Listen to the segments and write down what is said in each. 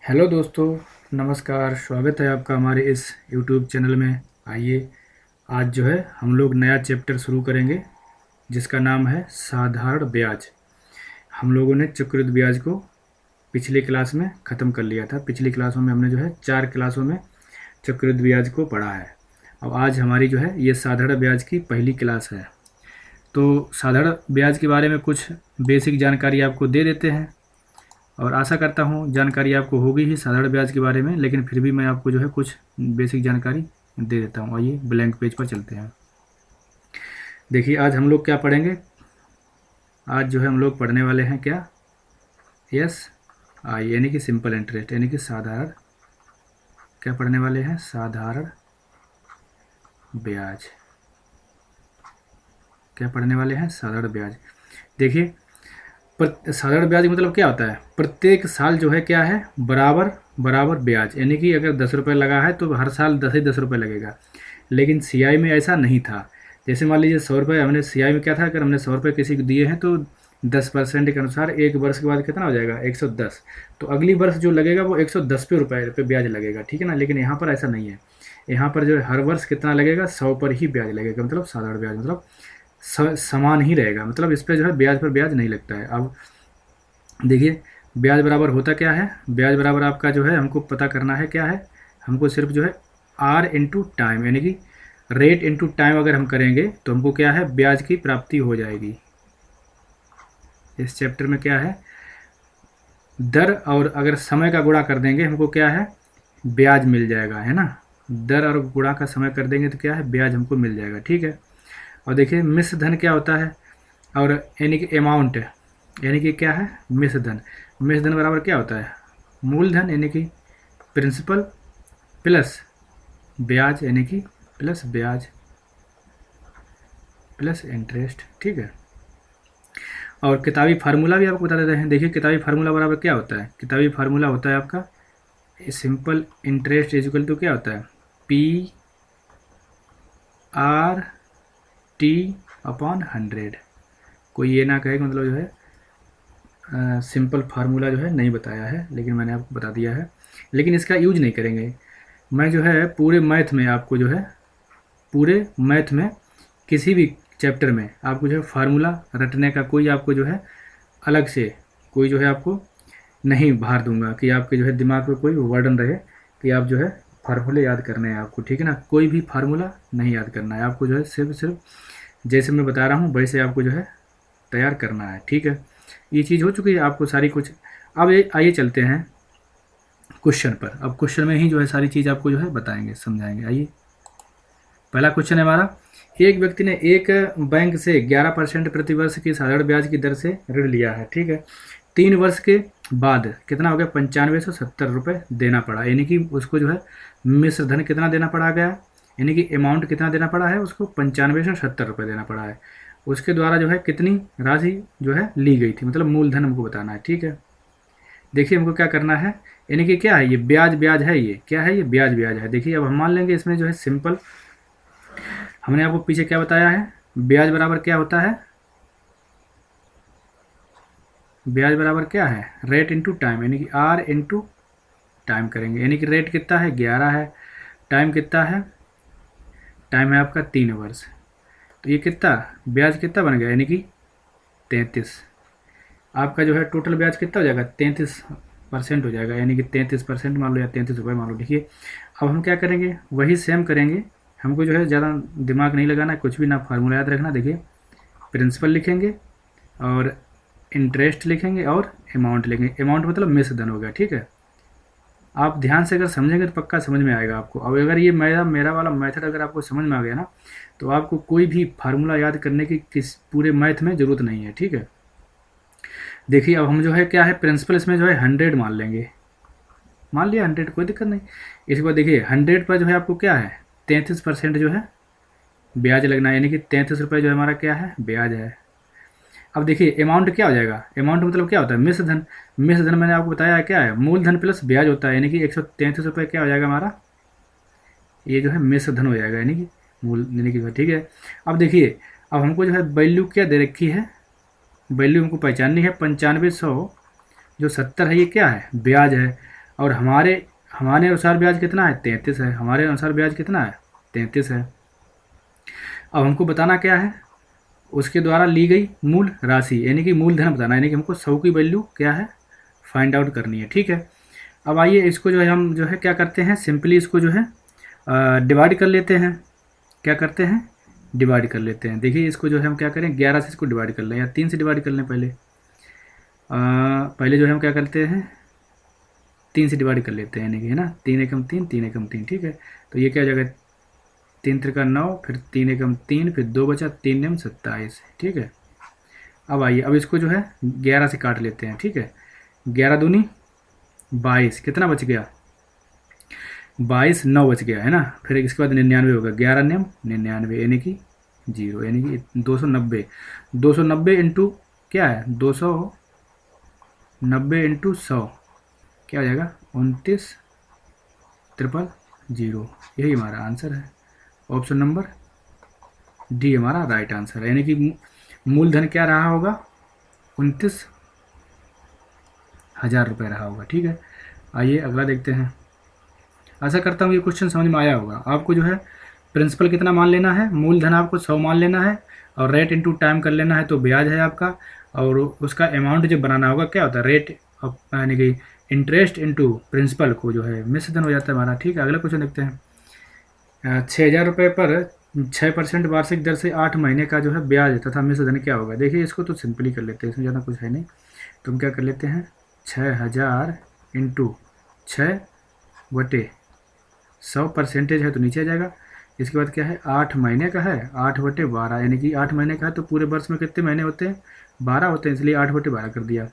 Hello दोस्तों, नमस्कार। स्वागत है आपका हमारे इस यूट्यूब चैनल में। आइए, आज जो है हम लोग नया चैप्टर शुरू करेंगे जिसका नाम है साधारण ब्याज। हम लोगों ने चक्रवृद्धि ब्याज को पिछली क्लास में ख़त्म कर लिया था। पिछली क्लासों में हमने जो है 4 क्लासों में चक्रवृद्धि ब्याज को पढ़ा है। अब आज हमारी जो है ये साधारण ब्याज की पहली क्लास है। तो साधारण ब्याज के बारे में कुछ बेसिक जानकारी आपको दे देते हैं और आशा करता हूँ जानकारी आपको होगी ही साधारण ब्याज के बारे में, लेकिन फिर भी मैं आपको जो है कुछ बेसिक जानकारी दे देता हूँ। आइए ब्लैंक पेज पर चलते हैं। देखिए, आज हम लोग क्या पढ़ेंगे। आज जो है हम लोग पढ़ने वाले हैं क्या, एस आई यानी कि सिंपल इंटरेस्ट, यानी कि साधारण। क्या पढ़ने वाले हैं? साधारण ब्याज। क्या पढ़ने वाले हैं? साधारण ब्याज। देखिए, साधारण ब्याज मतलब क्या होता है? प्रत्येक साल जो है क्या है, बराबर बराबर ब्याज, यानी कि अगर 10 रुपये लगा है तो हर साल 10 ही 10 रुपये लगेगा। लेकिन सीआई में ऐसा नहीं था। जैसे मान लीजिए 100 रुपये हमने सीआई में क्या था, अगर हमने 100 रुपये किसी को दिए हैं तो 10% के अनुसार एक वर्ष के बाद कितना हो जाएगा, 110। तो अगली वर्ष जो लगेगा वो 110 रुपये पे ब्याज लगेगा, ठीक है ना। लेकिन यहाँ पर ऐसा नहीं है। यहाँ पर जो है हर वर्ष कितना लगेगा, 100 पर ही ब्याज लगेगा। मतलब साधारण ब्याज मतलब समान ही रहेगा, मतलब इस पर जो है ब्याज पर ब्याज नहीं लगता है। अब देखिए, ब्याज बराबर होता क्या है। ब्याज बराबर आपका जो है हमको पता करना है क्या है, हमको सिर्फ जो है आर इंटू टाइम, यानी कि रेट इंटू टाइम अगर हम करेंगे तो हमको क्या है, ब्याज की प्राप्ति हो जाएगी। इस चैप्टर में क्या है, दर और अगर समय का गुणा कर देंगे हमको क्या है, ब्याज मिल जाएगा, है ना। दर और गुणा का समय कर देंगे तो क्या है, ब्याज हमको मिल जाएगा, ठीक है। और देखिए, मिश्र धन क्या होता है, और यानी कि अमाउंट, यानी कि क्या है, मिश्र धन। मिश्र धन बराबर क्या होता है, मूलधन यानी कि प्रिंसिपल प्लस ब्याज, यानी कि प्लस ब्याज प्लस इंटरेस्ट, ठीक है। और किताबी फार्मूला भी आपको बता देते हैं। देखिए, किताबी फार्मूला बराबर क्या होता है। किताबी फार्मूला होता है आपका सिंपल इंटरेस्ट इक्वल टू क्या होता है, पी आर टी अपॉन 100। कोई ये ना कहे कि मतलब जो है सिंपल फार्मूला जो है नहीं बताया है, लेकिन मैंने आपको बता दिया है। लेकिन इसका यूज नहीं करेंगे। मैं जो है पूरे मैथ में आपको जो है, पूरे मैथ में किसी भी चैप्टर में आपको जो है फार्मूला रटने का कोई आपको जो है अलग से कोई जो है आपको नहीं भार दूंगा कि आपके जो है दिमाग में कोई वर्डन रहे कि आप जो है फार्मूले याद करने हैं आपको, ठीक है ना। कोई भी फार्मूला नहीं याद करना है आपको, जो है सिर्फ जैसे मैं बता रहा हूँ वैसे आपको जो है तैयार करना है, ठीक है। ये चीज़ हो चुकी है आपको सारी कुछ। अब आइए चलते हैं क्वेश्चन पर। अब क्वेश्चन में ही जो है सारी चीज़ आपको जो है बताएंगे, समझाएंगे। आइए, पहला क्वेश्चन है हमारा, एक व्यक्ति ने एक बैंक से 11% प्रतिवर्ष की साधारण ब्याज की दर से ऋण लिया है, ठीक है। 3 वर्ष के बाद कितना हो गया, 9570 रुपये देना पड़ा, यानी कि उसको जो है मिश्र धन कितना देना पड़ा गया, यानी कि अमाउंट कितना देना पड़ा है उसको, 9570 रुपये देना पड़ा है। उसके द्वारा जो है कितनी राशि जो है ली गई थी, मतलब मूलधन हमको बताना है, ठीक है। देखिए, हमको क्या करना है, यानी कि क्या है ये, ब्याज ब्याज है, ये क्या है, ये ब्याज ब्याज है। देखिए, अब हम मान लेंगे इसमें जो है सिंपल, हमने आपको पीछे क्या बताया है, ब्याज बराबर क्या होता है, ब्याज बराबर क्या है, रेट इंटू टाइम, यानी कि आर इंटू टाइम करेंगे। यानी कि रेट कितना है, 11 है, टाइम कितना है, टाइम है आपका 3 वर्ष। तो ये कितना ब्याज कितना बन गया, यानी कि 33। आपका जो है टोटल ब्याज कितना हो जाएगा, 33% हो जाएगा, यानी कि 33% मान लो या 33 रुपये मान लो। देखिए, अब हम क्या करेंगे, वही सेम करेंगे। हमको जो है ज़्यादा दिमाग नहीं लगाना, कुछ भी ना फार्मूला याद रखना। देखिए, प्रिंसिपल लिखेंगे और इंटरेस्ट लिखेंगे और अमाउंट लिखेंगे। अमाउंट मतलब मिश्र धन हो गया, ठीक है। आप ध्यान से अगर समझेंगे तो पक्का समझ में आएगा आपको। अब अगर ये मेरा वाला मेथड अगर आपको समझ में आ गया ना, तो आपको कोई भी फार्मूला याद करने की किस पूरे मैथ में ज़रूरत नहीं है, ठीक है। देखिए, अब हम जो है क्या है, प्रिंसिपल इसमें जो है 100 मान लेंगे। मान लिया 100, कोई दिक्कत नहीं। इसके बाद देखिए 100 पर जो है आपको क्या है, 33% जो है ब्याज लगना है, यानी कि 33 रुपये जो हमारा क्या है, ब्याज है। अब देखिए, अमाउंट क्या हो जाएगा, अमाउंट मतलब क्या होता है, मिश्र धन। मिश्र धन मैंने आपको बताया है क्या है, मूलधन प्लस ब्याज होता है, यानी कि 133 रुपये क्या हो जाएगा हमारा, ये जो है मिश्र धन हो जाएगा, यानी कि मूल, यानी कि ठीक है। अब देखिए, अब हमको जो है वैल्यू क्या दे रखी है, वैल्यू हमको पहचाननी है। 9500 जो 70 है ये क्या है, ब्याज है। और हमारे हमारे अनुसार ब्याज कितना है, 33 है। हमारे अनुसार ब्याज कितना है, 33 है। अब हमको बताना क्या है, उसके द्वारा ली गई मूल राशि यानी कि मूलधन बताना, यानी कि हमको 100 की वैल्यू क्या है फाइंड आउट करनी है। ठीक है, अब आइए इसको जो है हम जो है क्या करते हैं, सिंपली इसको जो है डिवाइड कर लेते हैं। क्या करते हैं, डिवाइड कर लेते हैं। देखिए इसको जो है हम क्या करें, 11 से इसको डिवाइड कर लें या 3 से डिवाइड कर लें। पहले जो है हम क्या करते हैं, 3 से डिवाइड कर लेते हैं, यानी कि है ना, 3 एकम 3, 3 एकम 3। ठीक है, तो ये क्या हो जाएगा, 3 त्रिका 9, फिर 3 एकम 3, फिर 2 बचा, 3 नेम 27। ठीक है, अब आइए अब इसको जो है 11 से काट लेते हैं। ठीक है, 11 दूनी 22, कितना बच गया, 22, 9 बच गया है ना। फिर इसके बाद 99 होगा, 11 नेम 99 यानी कि 0, यानी कि 290। 290 इंटू क्या है, 290 इंटू 100 क्या हो जाएगा, 29,000। यही हमारा आंसर है। ऑप्शन नंबर डी हमारा राइट आंसर है, यानी कि मूलधन क्या रहा होगा, 29,000 रुपये रहा होगा। ठीक है, आइए अगला देखते हैं। आशा करता हूँ ये क्वेश्चन समझ में आया होगा। आपको जो है प्रिंसिपल कितना मान लेना है, मूलधन आपको 100 मान लेना है, और रेट इंटू टाइम कर लेना है तो ब्याज है आपका, और उसका अमाउंट जब बनाना होगा क्या होता है, रेट यानी कि इंटरेस्ट इंटू प्रिंसिपल को जो है मिश्रधन हो जाता है हमारा। ठीक है, अगला क्वेश्चन देखते हैं। 6,000 रुपये पर 6% वार्षिक दर से 8 महीने का जो है ब्याज तथा मिश्रधन क्या होगा। देखिए इसको तो सिंपली कर लेते हैं, इसमें ज़्यादा कुछ है नहीं। तो हम क्या कर लेते हैं, 6,000 इंटू 6/100% है तो नीचे आ जाएगा। इसके बाद क्या है, 8 महीने का है, 8/12 यानी कि 8 महीने का है तो पूरे वर्ष में कितने महीने होते हैं, 12 होते हैं, इसलिए 8/12 कर दिया।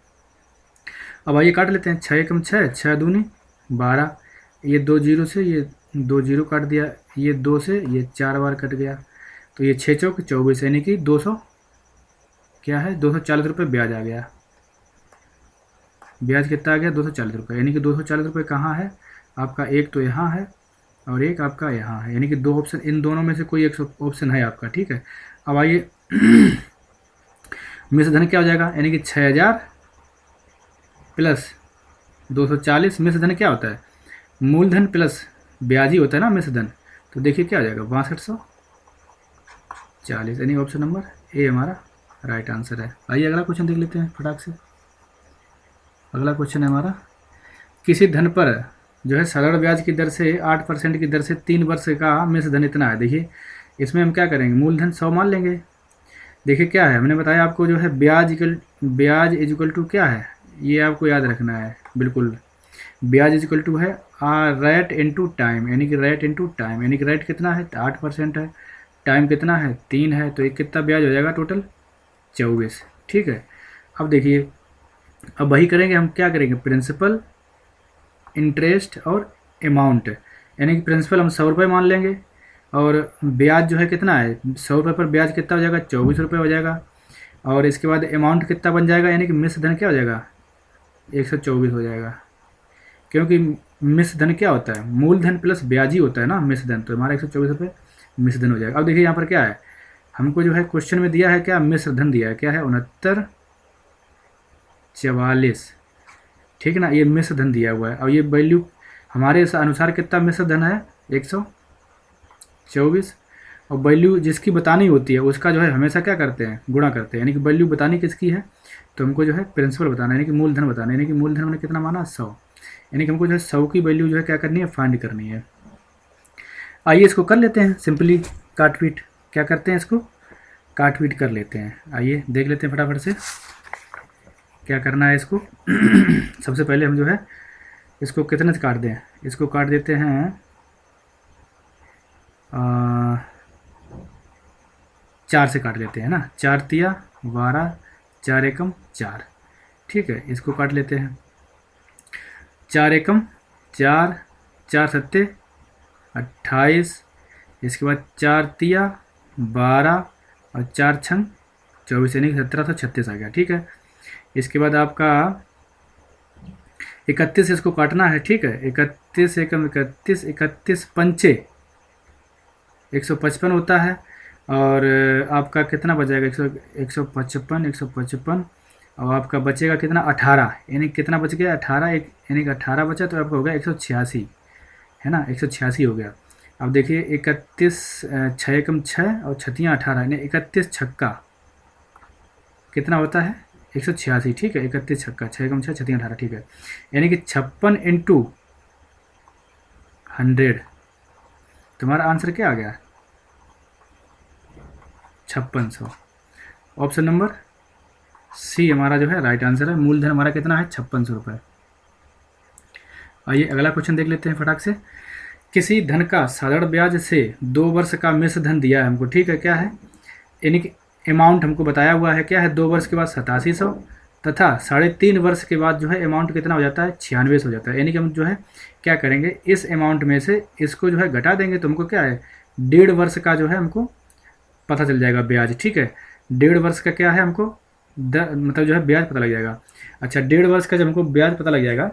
अब आइए काट लेते हैं, 6 एकम 6, 6 दूनी 12, ये 2 जीरो से ये 2 जीरो काट दिया, ये 2 से ये 4 बार कट गया, तो ये 6 चौक 24 यानी कि 200 क्या है, 240 रुपये ब्याज आ गया। ब्याज कितना आ गया, 240 रुपये, यानी कि 240 रुपये कहाँ है आपका, एक तो यहाँ है और एक आपका यहाँ है, यानी कि 2 ऑप्शन, इन दोनों में से कोई एक ऑप्शन है आपका। ठीक है, अब आइए मिश्रधन क्या हो जाएगा, यानी कि 6,000 प्लस 240। मिश्रधन क्या होता है, मूलधन प्लस ब्याज ही होता है ना मिश्रधन। तो देखिए क्या हो जाएगा, 6240, यानी ऑप्शन नंबर ए हमारा राइट आंसर है। आइए अगला क्वेश्चन देख लेते हैं फटाक से। अगला क्वेश्चन है हमारा, किसी धन पर जो है सरल ब्याज की दर से 8% की दर से 3 वर्ष का मिश्रधन इतना है। देखिए इसमें हम क्या करेंगे, मूलधन 100 मान लेंगे। देखिए क्या है, हमने बताया आपको जो है ब्याज इज इक्वल टू क्या है, ये आपको याद रखना है बिल्कुल। ब्याज इज इक्वल टू है रेट इंटू टाइम, यानी कि रेट इंटू टाइम, यानी कि रेट कितना है, 8% है, टाइम कितना है, 3 है, तो एक कितना ब्याज हो जाएगा टोटल, 24। ठीक है, अब देखिए अब वही करेंगे हम, क्या करेंगे, प्रिंसिपल इंटरेस्ट और अमाउंट, यानी कि प्रिंसिपल हम 100 रुपये मान लेंगे, और ब्याज जो है कितना है, 100 रुपये पर ब्याज कितना हो जाएगा, 24 रुपये हो जाएगा, और इसके बाद अमाउंट कितना बन जाएगा, यानी कि मिश्रधन क्या हो जाएगा, 124 हो जाएगा। क्योंकि मिश्रधन क्या होता है, मूलधन प्लस ब्याज ही होता है ना मिश्रधन, तो हमारा 124 रुपये मिश्रधन हो जाएगा। अब देखिए यहाँ पर क्या है, हमको जो है क्वेश्चन में दिया है क्या, मिश्रधन दिया है, क्या है, 6944। ठीक है ना, ये मिश्रधन दिया हुआ है, और ये वैल्यू हमारे अनुसार कितना मिश्रधन है, 124, और वैल्यू जिसकी बतानी होती है उसका जो है हमेशा क्या करते हैं, गुणा करते हैं, यानी कि वैल्यू बतानी किसकी है, तो हमको जो है प्रिंसिपल बताना है, यानी कि मूलधन बताना है, यानी कि मूलधन हमने कितना माना, 100, यानी कि हमको जो है 100 की वैल्यू जो है क्या करनी है, फाइंड करनी है। आइए इसको कर लेते हैं सिंपली काट पीट, क्या करते हैं, इसको काट पीट कर लेते हैं। आइए देख लेते हैं फटाफट से क्या करना है इसको। सबसे पहले हम जो है इसको कितने से काट दें, इसको काट देते हैं 4 से काट लेते हैं ना, 4 तिया 12, 4 एकम 4। ठीक है, इसको काट लेते हैं, 4 एकम 4, 4 सत्ते 28, इसके बाद 4 तिया 12 और 4 छंग 24, यानी 1736 आ गया। ठीक है, इसके बाद आपका 31 इसको काटना है। ठीक है, 31 एकम 31, 31 पंचे 155 होता है, और आपका कितना बच जाएगा, 155, 155 और आपका बचेगा कितना 18, यानी कितना बच गया 18, एक यानी कि 18 बचा तो आपका हो गया 186, है ना, 186 हो गया। अब देखिए 31, 6 एकम 6 और छतियाँ 18, यानी 31 छक्का कितना होता है 186, ठीक है, 31 छक्का 6 एकम 6 छतियाँ 18, ठीक है, यानी कि 56 इंटू 100, तुम्हारा आंसर क्या आ गया 5600। ऑप्शन नंबर सी हमारा जो है राइट आंसर है। मूलधन हमारा कितना है 5600 रुपये। आइए अगला क्वेश्चन देख लेते हैं फटाक से। किसी धन का साधारण ब्याज से 2 वर्ष का मिश्र धन दिया है हमको, ठीक है, क्या है, यानी कि अमाउंट हमको बताया हुआ है क्या है 2 वर्ष के बाद 8700 तथा 3.5 वर्ष के बाद जो है अमाउंट कितना हो जाता है 96 हो जाता है। यानी कि हम जो है क्या करेंगे इस अमाउंट में से इसको जो है घटा देंगे तो हमको क्या है 1.5 वर्ष का जो है हमको पता चल जाएगा ब्याज, ठीक है, 1.5 वर्ष का क्या है हमको मतलब जो है ब्याज पता लग जाएगा। अच्छा 1.5 वर्ष का जब हमको ब्याज पता लग जाएगा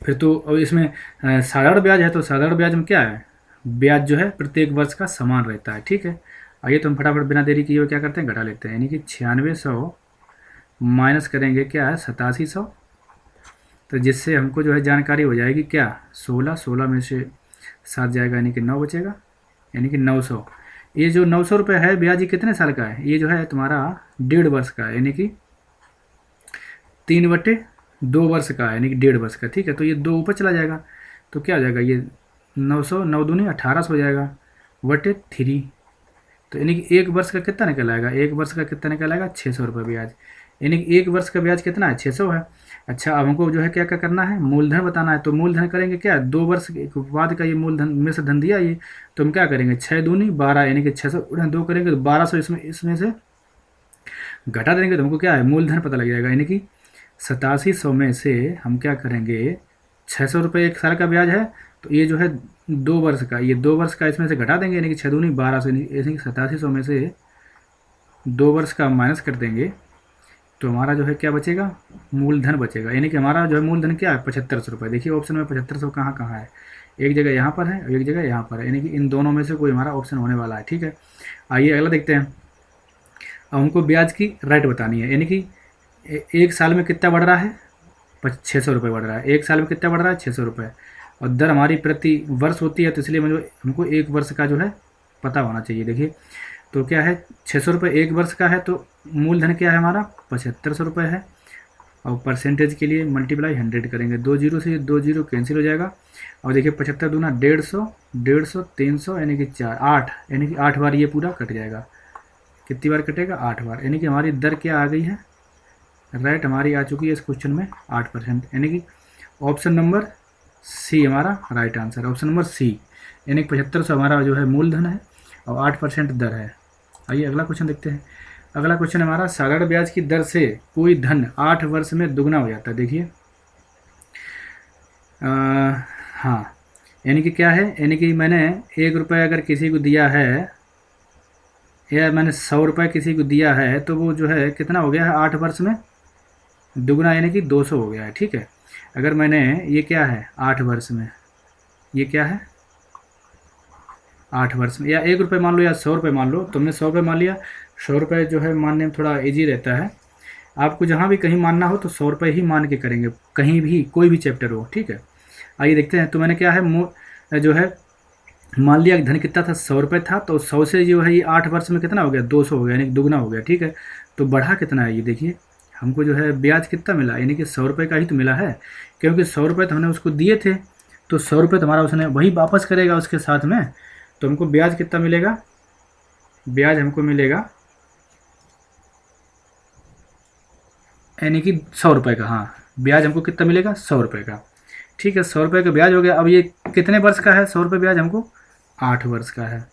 फिर तो अब इसमें साधारण ब्याज है तो साधारण ब्याज में क्या है ब्याज जो है प्रत्येक वर्ष का समान रहता है, ठीक है। आइए तो हम फटाफट बिना देरी किए हुए क्या करते हैं घटा लेते हैं, यानी कि 9600 माइनस करेंगे क्या है 8700, तो जिससे हमको जो है जानकारी हो जाएगी क्या 16 में से 7 जाएगा यानी कि 9 बचेगा, यानी कि 900। ये जो 900 रुपये है ब्याज ये कितने साल का है, ये जो है तुम्हारा 1.5 वर्ष का है, यानी कि 3/2 वर्ष का है, यानी कि 1.5 वर्ष का, ठीक है। तो ये 2 ऊपर चला जाएगा तो क्या हो जाएगा ये 900, 9 दूनी 1800 हो जाएगा बटे 3, तो यानी कि 1 वर्ष का कितना निकल आएगा, 1 वर्ष का कितना निकल आएगा 600 रुपये ब्याज, यानी कि 1 वर्ष का ब्याज कितना है 600 है। अच्छा अब हमको जो है क्या क्या करना है मूलधन बताना है, तो मूलधन करेंगे क्या 2 वर्ष के बाद का ये मूलधन में से धन दिया ये, तो हम क्या करेंगे 6 दूनी 12, यानी कि 600 2 करेंगे तो 1200 इसमें से घटा देंगे तो हमको क्या है मूलधन पता लग जाएगा, यानी कि 8700 में से हम क्या करेंगे 600 रुपये 1 साल का ब्याज है तो ये जो है 2 वर्ष का, ये 2 वर्ष का इसमें से घटा देंगे, यानी कि 6 दूनी 1200, यानी कि 8700 में से 2 वर्ष का माइनस कर देंगे तो हमारा जो है क्या बचेगा मूलधन बचेगा, यानी कि हमारा जो है मूलधन क्या है 7500 रुपये। देखिए ऑप्शन में 7500 कहाँ कहाँ है, एक जगह यहाँ पर है और एक जगह यहाँ पर है, यानी कि इन दोनों में से कोई हमारा ऑप्शन होने वाला है, ठीक है। आइए अगला देखते हैं। अब हमको ब्याज की रेट बतानी है, यानी कि 1 साल में कितना बढ़ रहा है 600 रुपये बढ़ रहा है, 1 साल में कितना बढ़ रहा है 600 रुपये, और दर हमारी प्रति वर्ष होती है तो इसलिए मुझे हमको 1 वर्ष का जो है पता होना चाहिए। देखिए तो क्या है 600 रुपये 1 वर्ष का है तो मूलधन क्या है हमारा 7500 रुपये है, और परसेंटेज के लिए मल्टीप्लाई 100 करेंगे, 2 जीरो से 2 जीरो कैंसिल हो जाएगा, और देखिए 75 दूना 150, 150 300 यानी कि 8, यानी कि 8 बार ये पूरा कट जाएगा। कितनी बार कटेगा 8 बार, यानी कि हमारी दर क्या आ गई है राइट हमारी आ चुकी है इस क्वेश्चन में 8%, यानी कि ऑप्शन नंबर सी हमारा राइट आंसर है, ऑप्शन नंबर सी, यानी कि 7500 हमारा जो है मूलधन है और 8% दर है। आइए अगला क्वेश्चन देखते हैं। अगला क्वेश्चन हमारा साधारण ब्याज की दर से कोई धन 8 वर्ष में दुगना हो जाता है। देखिए हाँ, यानी कि क्या है, यानी कि मैंने 1 रुपये अगर किसी को दिया है या मैंने 100 रुपये किसी को दिया है तो वो जो है कितना हो गया है 8 वर्ष में दुगना, यानी कि 200 हो गया है, ठीक है। अगर मैंने ये क्या है 8 वर्ष में ये क्या है 8 वर्ष में, या 1 रुपये मान लो या 100 रुपये मान लो, तुमने 100 रुपये मान लिया, 100 रुपये जो है मानने में थोड़ा इजी रहता है, आपको जहाँ भी कहीं मानना हो तो 100 रुपये ही मान के करेंगे, कहीं भी कोई भी चैप्टर हो, ठीक है। आइए देखते हैं। तो मैंने क्या है जो है मान लिया धन कितना था 100 रुपये था, तो 100 से जो है ये 8 वर्ष में कितना हो गया 200 हो गया, यानी कि दुगना हो गया, ठीक है। तो बढ़ा कितना है ये देखिए, हमको जो है ब्याज कितना मिला, यानी कि 100 रुपये का ही तो मिला है, क्योंकि 100 रुपये तो हमने उसको दिए थे, तो 100 रुपये तो हमारा उसने वही वापस करेगा उसके साथ में, तो हमको ब्याज कितना मिलेगा, ब्याज हमको मिलेगा यानी कि 100 रुपये का, हाँ ब्याज हमको कितना मिलेगा 100 रुपये का, ठीक है। 100 रुपये का ब्याज हो गया। अब ये कितने वर्ष का है 100 रुपये ब्याज हमको 8 वर्ष का है।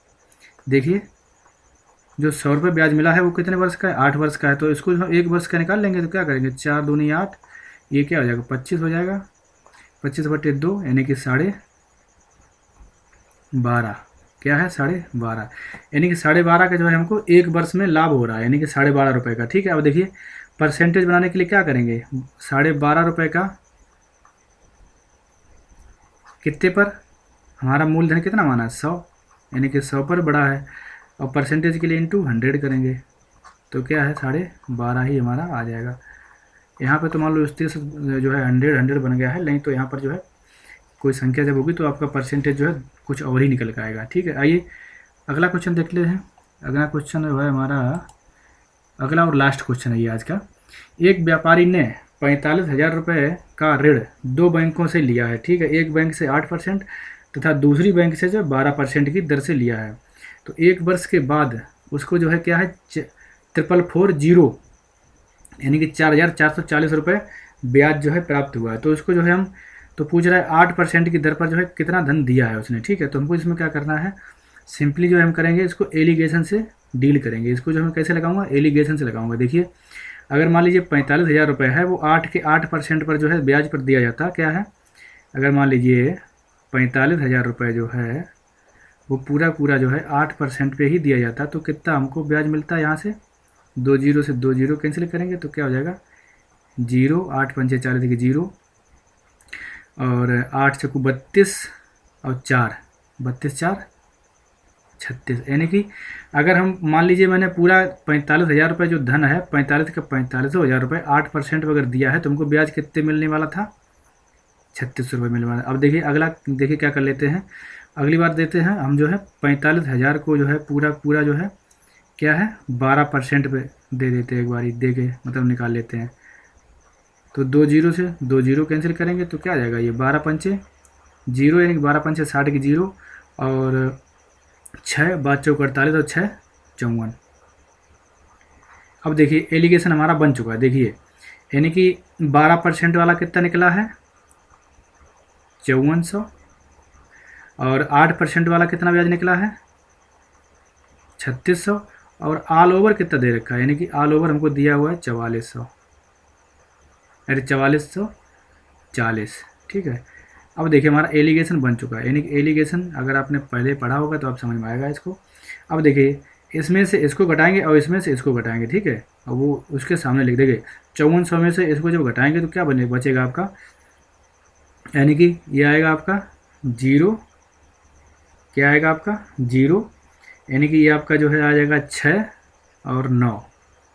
देखिए जो 100 रुपये ब्याज मिला है वो कितने वर्ष का है 8 वर्ष का है, तो इसको हम 1 वर्ष का निकाल लेंगे तो क्या करेंगे 4 दूनी 8, ये क्या हो जाएगा 25 हो जाएगा, 25/2 यानी कि 12.5, क्या है 12.5, यानी कि 12.5 का जो है हमको 1 वर्ष में लाभ हो रहा है, यानी कि 12.5 रुपये का, ठीक है। अब देखिए परसेंटेज बनाने के लिए क्या करेंगे 12.5 रुपये का कितने पर, हमारा मूलधन कितना माना है 100, यानी कि 100 पर बड़ा है, और परसेंटेज के लिए इंटू 100 करेंगे तो क्या है 12.5 ही हमारा आ जाएगा। यहाँ पे तो मान लो इससे जो है 100 बन गया है, नहीं तो यहाँ पर जो है कोई संख्या जब होगी तो आपका परसेंटेज जो है कुछ और ही निकल के आएगा। ठीक है, आइए अगला क्वेश्चन देख लेते हैं। अगला क्वेश्चन जो है हमारा अगला और लास्ट क्वेश्चन है ये आज का। एक व्यापारी ने 45,000 रुपये का ऋण 2 बैंकों से लिया है। ठीक है, एक बैंक से 8% तथा दूसरी बैंक से जो 12% की दर से लिया है। तो 1 वर्ष के बाद उसको जो है क्या है 4,440 यानी कि 4,440 रुपये ब्याज जो है प्राप्त हुआ है। तो इसको जो है हम तो पूछ रहा है 8% की दर पर जो है कितना धन दिया है उसने। ठीक है, तो हमको इसमें क्या करना है, सिंपली जो है हम करेंगे इसको एलिगेशन से डील करेंगे। इसको जो मैं कैसे लगाऊंगा, एलिगेशन से लगाऊंगा। देखिए अगर मान लीजिए 45,000 रुपये है, वो 8 के 8% पर जो है ब्याज पर दिया जाता क्या है। अगर मान लीजिए 45,000 रुपये जो है वो पूरा जो है 8% पे ही दिया जाता, तो कितना हमको ब्याज मिलता है। यहाँ से 2 जीरो से 2 जीरो कैंसिल करेंगे तो क्या हो जाएगा 0, 8 पंचे 40 देखिए 0, और 8 चक्कू 32 और 4 32 4 36। यानी कि अगर हम मान लीजिए मैंने पूरा 45,000 रुपये जो धन है 45 का 45,000 रुपये 8% अगर दिया है तो हमको ब्याज कितने मिलने वाला था 3600 रुपये मिलने वाला। अब देखिए अगला देखिए क्या कर लेते हैं, अगली बार देते हैं हम जो है 45,000 को जो है पूरा जो है क्या है 12% पे दे देते हैं, एक बारी दे के मतलब निकाल लेते हैं। तो 2 जीरो से 2 जीरो कैंसिल करेंगे तो क्या आ जाएगा ये 12 पंचे 0 यानी कि 12 पंचे 60 की 0, और 6 5 चौक 48 और 6 54। अब देखिए एलिगेशन हमारा बन चुका है। देखिए यानी कि 12% वाला कितना निकला है 5400, और 8% वाला कितना ब्याज निकला है 3600, और ऑल ओवर कितना दे रखा है, यानी कि ऑल ओवर हमको दिया हुआ है 4400, अरे 4440। ठीक है, अब देखिए हमारा एलिगेशन बन चुका है। यानी कि एलिगेशन अगर आपने पहले पढ़ा होगा तो आप समझ में आएगा इसको। अब देखिए इसमें से इसको घटाएंगे और इसमें से इसको घटाएंगे। ठीक है, और वो उसके सामने लिख देंगे 5400 में से इसको जब घटाएंगे तो क्या बचेगा आपका, यानी कि ये आएगा आपका 0, क्या आएगा आपका 0, यानी कि ये आपका जो है आ जाएगा 6 और 9,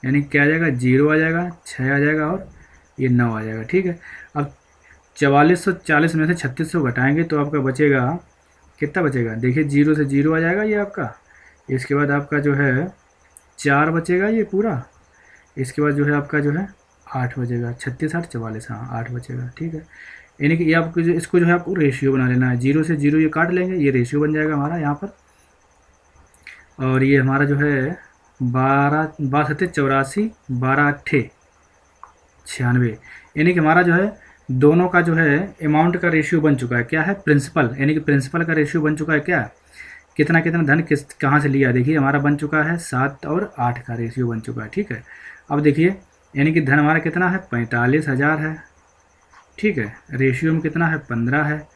यानी क्या आ जाएगा 0 आ जाएगा 6 आ जाएगा और ये 9 आ जाएगा। ठीक है, अब 4440 में से 3600 घटाएंगे तो आपका बचेगा कितना बचेगा, देखिए 0 से 0 आ जाएगा ये आपका, इसके बाद आपका जो है 4 बचेगा ये पूरा, इसके बाद जो है आपका जो है 8 बचेगा, 36 8 44, हाँ 8 बचेगा। ठीक है, यानी कि ये आपको जो इसको जो है आपको रेशियो बना लेना है, 0 से 0 ये काट लेंगे, ये रेशियो बन जाएगा हमारा यहाँ पर, और ये हमारा जो है 12 7 84 12 8 96, यानी कि हमारा जो है दोनों का जो है अमाउंट का रेशियो बन चुका है क्या है प्रिंसिपल, यानी कि प्रिंसिपल का रेशियो बन चुका है क्या, कितना कितना धन किस कहाँ से लिया, देखिए हमारा बन चुका है 7 और 8 का रेशियो बन चुका है। ठीक है, अब देखिए यानी कि धन हमारा कितना है 45,000 है। ठीक है, रेशियो में कितना है 15 है,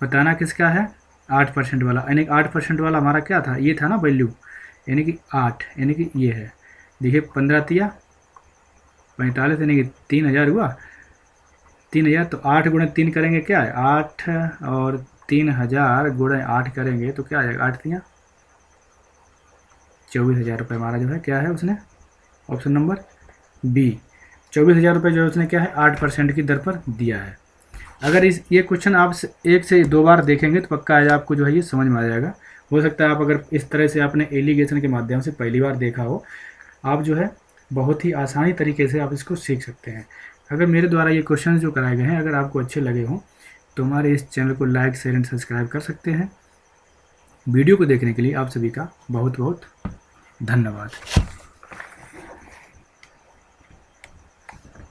बताना किसका है 8% वाला, यानी कि 8% वाला हमारा क्या था, ये था ना वैल्यू, यानी कि 8, यानी कि ये है। देखिए 15 तिया 45 यानी कि 3,000 हुआ, 3,000, तो 8 गुणे 3 करेंगे क्या है 8, और 3,000 गुणे 8 करेंगे तो क्या आ जाएगा 8 तिया 24,000 रुपये हमारा जो है क्या है उसने, ऑप्शन नंबर बी 24,000 रुपये जो है उसने क्या है 8% की दर पर दिया है। अगर ये क्वेश्चन आप 1 से 2 बार देखेंगे तो पक्का आज आपको जो है ये समझ में आ जाएगा। हो सकता है आप अगर इस तरह से आपने एलिगेशन के माध्यम से पहली बार देखा हो, आप जो है बहुत ही आसानी तरीके से आप इसको सीख सकते हैं। अगर मेरे द्वारा ये क्वेश्चन जो कराए गए हैं अगर आपको अच्छे लगे हों तो हमारे इस चैनल को लाइक शेयर एंड सब्सक्राइब कर सकते हैं। वीडियो को देखने के लिए आप सभी का बहुत बहुत धन्यवाद।